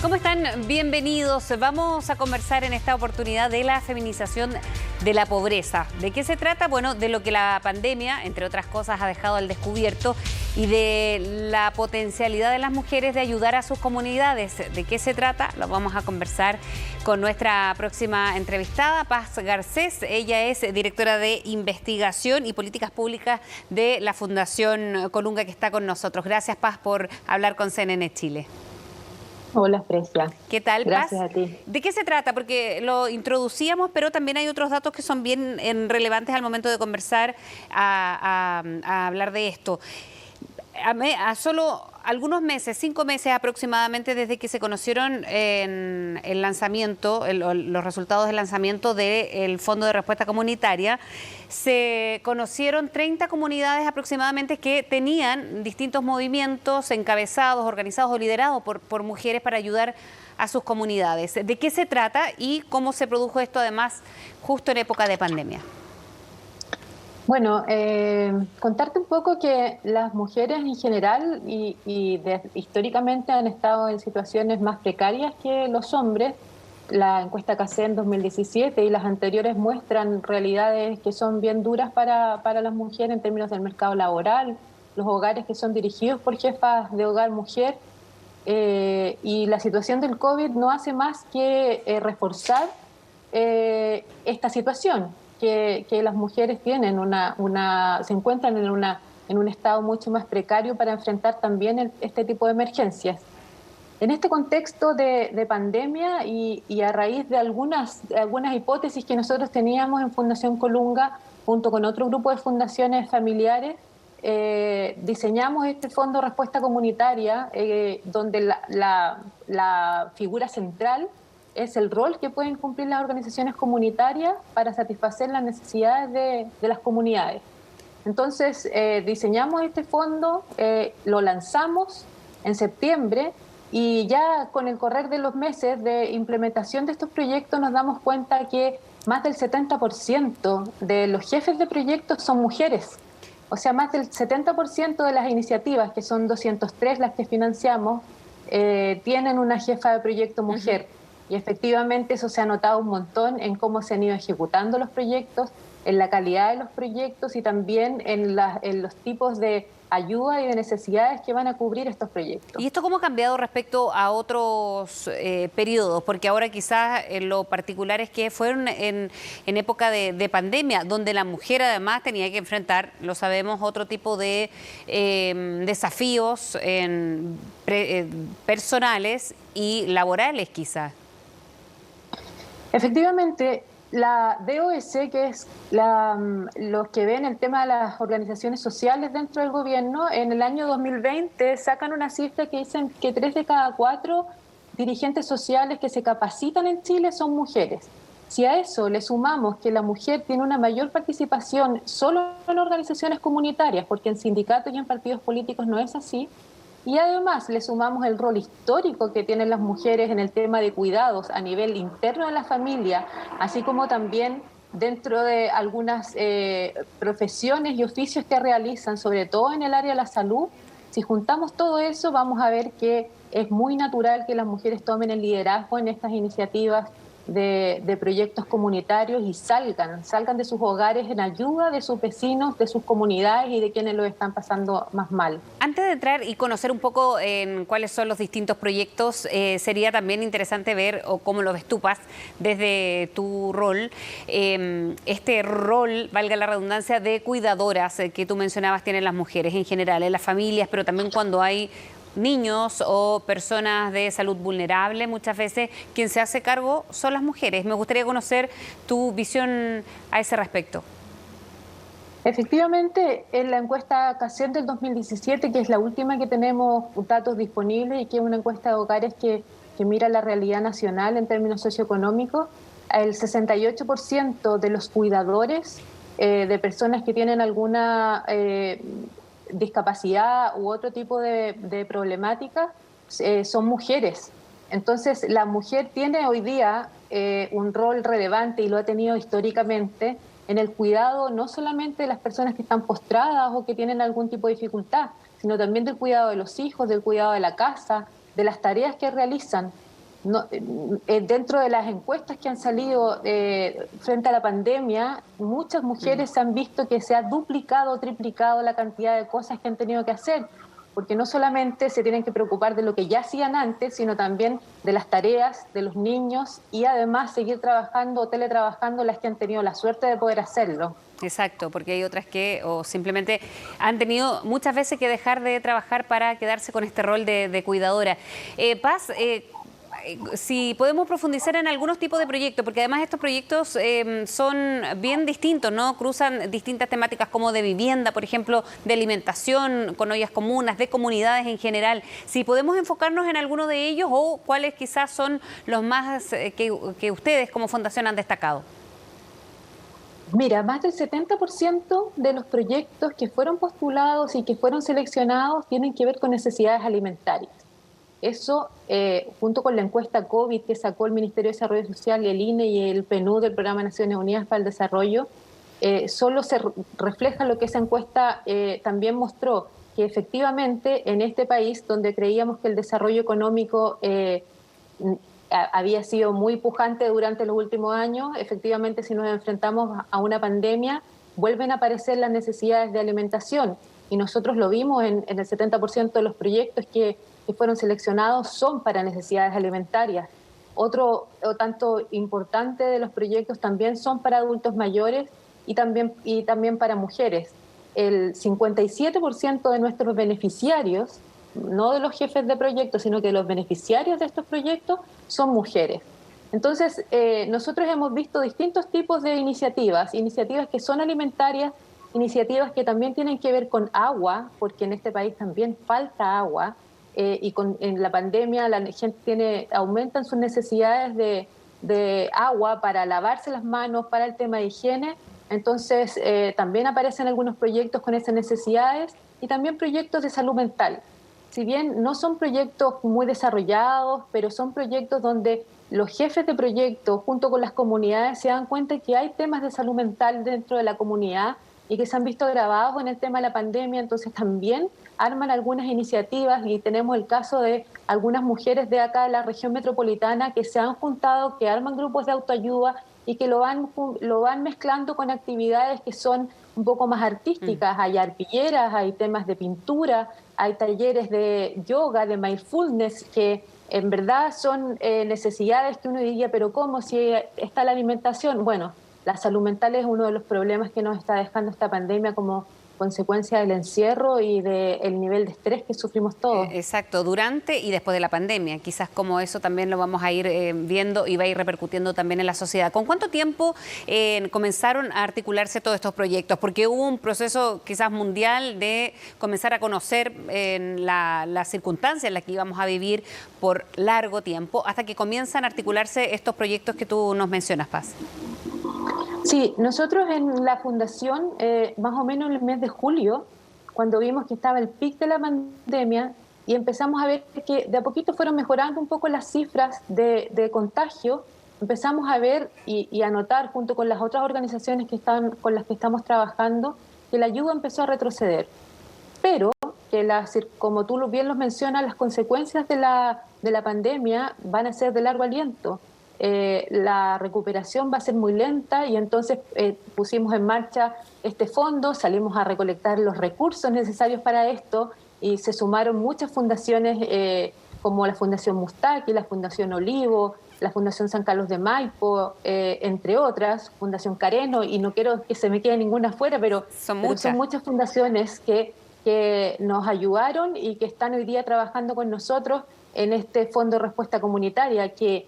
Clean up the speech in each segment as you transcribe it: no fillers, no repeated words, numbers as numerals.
¿Cómo están? Bienvenidos. Vamos a conversar en esta oportunidad de la feminización de la pobreza. ¿De qué se trata? Bueno, de lo que la pandemia, entre otras cosas, ha dejado al descubierto y de la potencialidad de las mujeres de ayudar a sus comunidades. ¿De qué se trata? Lo vamos a conversar con nuestra próxima entrevistada, Paz Garcés. Ella es directora de Investigación y Políticas Públicas de la Fundación Colunga, que está con nosotros. Gracias, Paz, por hablar con CNN Chile. Hola, Fresia. ¿Qué tal, Paz? Gracias a ti. ¿De qué se trata? Porque lo introducíamos, pero también hay otros datos que son bien relevantes al momento de conversar, a hablar de esto. A solo algunos meses, 5 meses aproximadamente, desde que se conocieron en el lanzamiento, los resultados del lanzamiento del Fondo de Respuesta Comunitaria, se conocieron 30 comunidades aproximadamente que tenían distintos movimientos encabezados, organizados o liderados por mujeres para ayudar a sus comunidades. ¿De qué se trata y cómo se produjo esto, además, justo en época de pandemia? Bueno, contarte un poco que las mujeres en general históricamente han estado en situaciones más precarias que los hombres. La encuesta CACEN 2017 y las anteriores muestran realidades que son bien duras para las mujeres en términos del mercado laboral, los hogares que son dirigidos por jefas de hogar mujer, y la situación del COVID no hace más que reforzar esta situación. Que las mujeres tienen se encuentran en un estado mucho más precario para enfrentar también este tipo de emergencias. En este contexto de pandemia y a raíz de algunas hipótesis que nosotros teníamos en Fundación Colunga, junto con otro grupo de fundaciones familiares, diseñamos este Fondo de Respuesta Comunitaria, donde la figura central es el rol que pueden cumplir las organizaciones comunitarias para satisfacer las necesidades de las comunidades. Entonces, diseñamos este fondo, lo lanzamos en septiembre y ya con el correr de los meses de implementación de estos proyectos nos damos cuenta que más del 70% de los jefes de proyectos son mujeres. O sea, más del 70% de las iniciativas, que son 203 las que financiamos, tienen una jefa de proyecto mujer. Y efectivamente eso se ha notado un montón en cómo se han ido ejecutando los proyectos, en la calidad de los proyectos y también en los tipos de ayuda y de necesidades que van a cubrir estos proyectos. ¿Y esto cómo ha cambiado respecto a otros periodos? Porque ahora quizás lo particular es que fueron en época de pandemia, donde la mujer además tenía que enfrentar, lo sabemos, otro tipo de desafíos personales y laborales quizás. Efectivamente, la DOS, que es los que ven el tema de las organizaciones sociales dentro del gobierno, en el año 2020 sacan una cifra que dicen que 3 de cada 4 dirigentes sociales que se capacitan en Chile son mujeres. Si a eso le sumamos que la mujer tiene una mayor participación solo en organizaciones comunitarias, porque en sindicatos y en partidos políticos no es así, y además le sumamos el rol histórico que tienen las mujeres en el tema de cuidados a nivel interno de la familia, así como también dentro de algunas profesiones y oficios que realizan, sobre todo en el área de la salud. Si juntamos todo eso, vamos a ver que es muy natural que las mujeres tomen el liderazgo en estas iniciativas de proyectos comunitarios y salgan de sus hogares en ayuda de sus vecinos, de sus comunidades y de quienes lo están pasando más mal. Antes de entrar y conocer un poco en cuáles son los distintos proyectos, sería también interesante ver, o cómo lo ves tú, Paz, desde tu rol, este rol, valga la redundancia, de cuidadoras que tú mencionabas tienen las mujeres en general, en las familias, pero también cuando hay niños o personas de salud vulnerable, muchas veces quien se hace cargo son las mujeres. Me gustaría conocer tu visión a ese respecto. Efectivamente, en la encuesta CACEN del 2017, que es la última que tenemos datos disponibles y que es una encuesta de hogares que mira la realidad nacional en términos socioeconómicos, el 68% de los cuidadores de personas que tienen alguna discapacidad u otro tipo de problemática son mujeres. Entonces, la mujer tiene hoy día un rol relevante y lo ha tenido históricamente en el cuidado no solamente de las personas que están postradas o que tienen algún tipo de dificultad, sino también del cuidado de los hijos, del cuidado de la casa, de las tareas que realizan. dentro de las encuestas que han salido frente a la pandemia, muchas mujeres han visto que se ha duplicado o triplicado la cantidad de cosas que han tenido que hacer, porque no solamente se tienen que preocupar de lo que ya hacían antes, sino también de las tareas de los niños y además seguir trabajando o teletrabajando las que han tenido la suerte de poder hacerlo. Exacto, porque hay otras que o simplemente han tenido muchas veces que dejar de trabajar para quedarse con este rol de cuidadora. Paz, si podemos profundizar en algunos tipos de proyectos, porque además estos proyectos son bien distintos, ¿no? Cruzan distintas temáticas como de vivienda, por ejemplo, de alimentación, con ollas comunas, de comunidades en general. Si podemos enfocarnos en alguno de ellos o cuáles quizás son los más que ustedes como fundación han destacado. Mira, más del 70% de los proyectos que fueron postulados y que fueron seleccionados tienen que ver con necesidades alimentarias. Eso, junto con la encuesta COVID que sacó el Ministerio de Desarrollo Social y el INE y el PNUD, del Programa de Naciones Unidas para el Desarrollo, solo se refleja lo que esa encuesta también mostró, que efectivamente en este país, donde creíamos que el desarrollo económico había sido muy pujante durante los últimos años, efectivamente si nos enfrentamos a una pandemia, vuelven a aparecer las necesidades de alimentación. Y nosotros lo vimos en el 70% de los proyectos que fueron seleccionados son para necesidades alimentarias. Otro tanto importante de los proyectos también son para adultos mayores y también para mujeres. El 57% de nuestros beneficiarios, no de los jefes de proyectos, sino que los beneficiarios de estos proyectos son mujeres. Entonces, nosotros hemos visto distintos tipos de iniciativas que son alimentarias, iniciativas que también tienen que ver con agua, porque en este país también falta agua, en la pandemia la gente aumentan sus necesidades de agua para lavarse las manos, para el tema de higiene. Entonces, también aparecen algunos proyectos con esas necesidades y también proyectos de salud mental. Si bien no son proyectos muy desarrollados, pero son proyectos donde los jefes de proyectos junto con las comunidades se dan cuenta que hay temas de salud mental dentro de la comunidad y que se han visto agravados en el tema de la pandemia, entonces también arman algunas iniciativas y tenemos el caso de algunas mujeres de acá de la región metropolitana que se han juntado, que arman grupos de autoayuda y que lo van mezclando con actividades que son un poco más artísticas. Hay arpilleras, hay temas de pintura, hay talleres de yoga, de mindfulness, que en verdad son necesidades que uno diría, pero ¿cómo si está la alimentación? Bueno, la salud mental es uno de los problemas que nos está dejando esta pandemia como consecuencia del encierro y del nivel de estrés que sufrimos todos. Exacto, durante y después de la pandemia. Quizás como eso también lo vamos a ir viendo y va a ir repercutiendo también en la sociedad. ¿Con cuánto tiempo comenzaron a articularse todos estos proyectos? Porque hubo un proceso quizás mundial de comenzar a conocer las circunstancias en las que íbamos a vivir por largo tiempo, hasta que comienzan a articularse estos proyectos que tú nos mencionas, Paz. Sí, nosotros en la Fundación, más o menos en el mes de julio, cuando vimos que estaba el pic de la pandemia y empezamos a ver que de a poquito fueron mejorando un poco las cifras de contagio, empezamos a ver y a notar junto con las otras organizaciones con las que estamos trabajando que la ayuda empezó a retroceder. Pero que como tú bien los mencionas, las consecuencias de la pandemia van a ser de largo aliento. La recuperación va a ser muy lenta y entonces pusimos en marcha este fondo, salimos a recolectar los recursos necesarios para esto y se sumaron muchas fundaciones como la Fundación Mustaki, la Fundación Olivo, la Fundación San Carlos de Maipo, entre otras, Fundación Careno, y no quiero que se me quede ninguna afuera, pero son muchas fundaciones que nos ayudaron y que están hoy día trabajando con nosotros en este Fondo de Respuesta Comunitaria que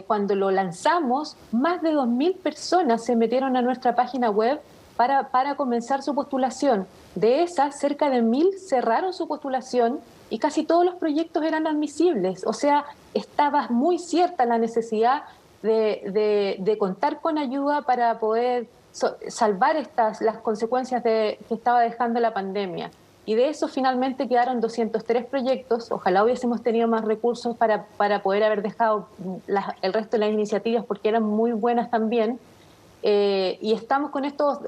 cuando lo lanzamos, más de 2.000 personas se metieron a nuestra página web para comenzar su postulación. De esas, cerca de 1.000 cerraron su postulación y casi todos los proyectos eran admisibles. O sea, estaba muy cierta la necesidad de contar con ayuda para poder salvar las consecuencias que estaba dejando la pandemia. Y de eso finalmente quedaron 203 proyectos. Ojalá hubiésemos tenido más recursos para poder haber dejado el resto de las iniciativas porque eran muy buenas también. Y estamos con estos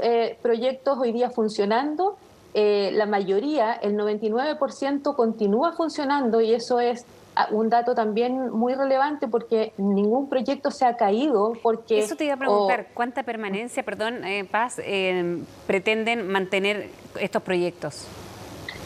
proyectos hoy día funcionando. La mayoría, el 99%, continúa funcionando y eso es un dato también muy relevante, porque ningún proyecto se ha caído porque... Eso te iba a preguntar, ¿cuánta permanencia, perdón, Paz, pretenden mantener estos proyectos?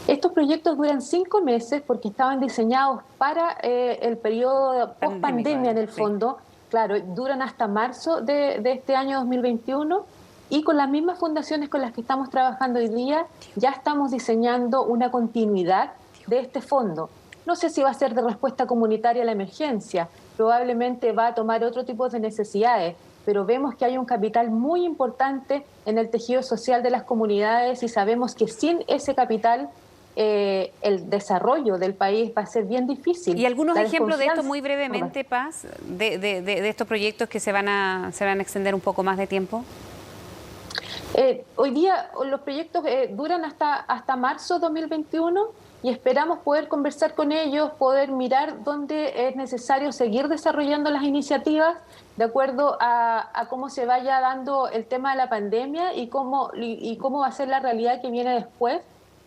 Estos proyectos duran 5 meses porque estaban diseñados para el periodo post-pandemia en el fondo. Sí. Claro, duran hasta marzo de este año 2021 y con las mismas fundaciones con las que estamos trabajando hoy día ya estamos diseñando una continuidad de este fondo. No sé si va a ser de respuesta comunitaria a la emergencia, probablemente va a tomar otro tipo de necesidades, pero vemos que hay un capital muy importante en el tejido social de las comunidades y sabemos que sin ese capital el desarrollo del país va a ser bien difícil. ¿Y algunos ejemplos de esto muy brevemente, Paz, de estos proyectos que se van a extender un poco más de tiempo? Hoy día los proyectos duran hasta marzo 2021 y esperamos poder conversar con ellos, poder mirar dónde es necesario seguir desarrollando las iniciativas de acuerdo a cómo se vaya dando el tema de la pandemia y cómo va a ser la realidad que viene después.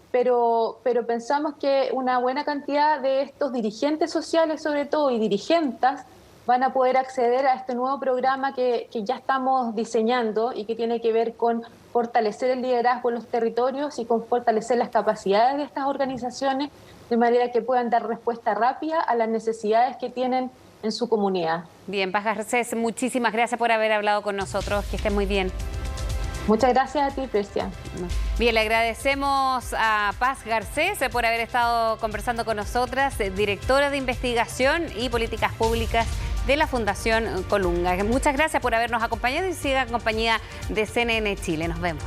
Pero pensamos que una buena cantidad de estos dirigentes sociales, sobre todo, y dirigentas, van a poder acceder a este nuevo programa que ya estamos diseñando y que tiene que ver con fortalecer el liderazgo en los territorios y con fortalecer las capacidades de estas organizaciones de manera que puedan dar respuesta rápida a las necesidades que tienen en su comunidad. Bien, Paz Garcés, muchísimas gracias por haber hablado con nosotros. Que estés muy bien. Muchas gracias a ti, Cristian. Bien, le agradecemos a Paz Garcés por haber estado conversando con nosotras, directora de Investigación y Políticas Públicas de la Fundación Colunga. Muchas gracias por habernos acompañado y siga en compañía de CNN Chile. Nos vemos.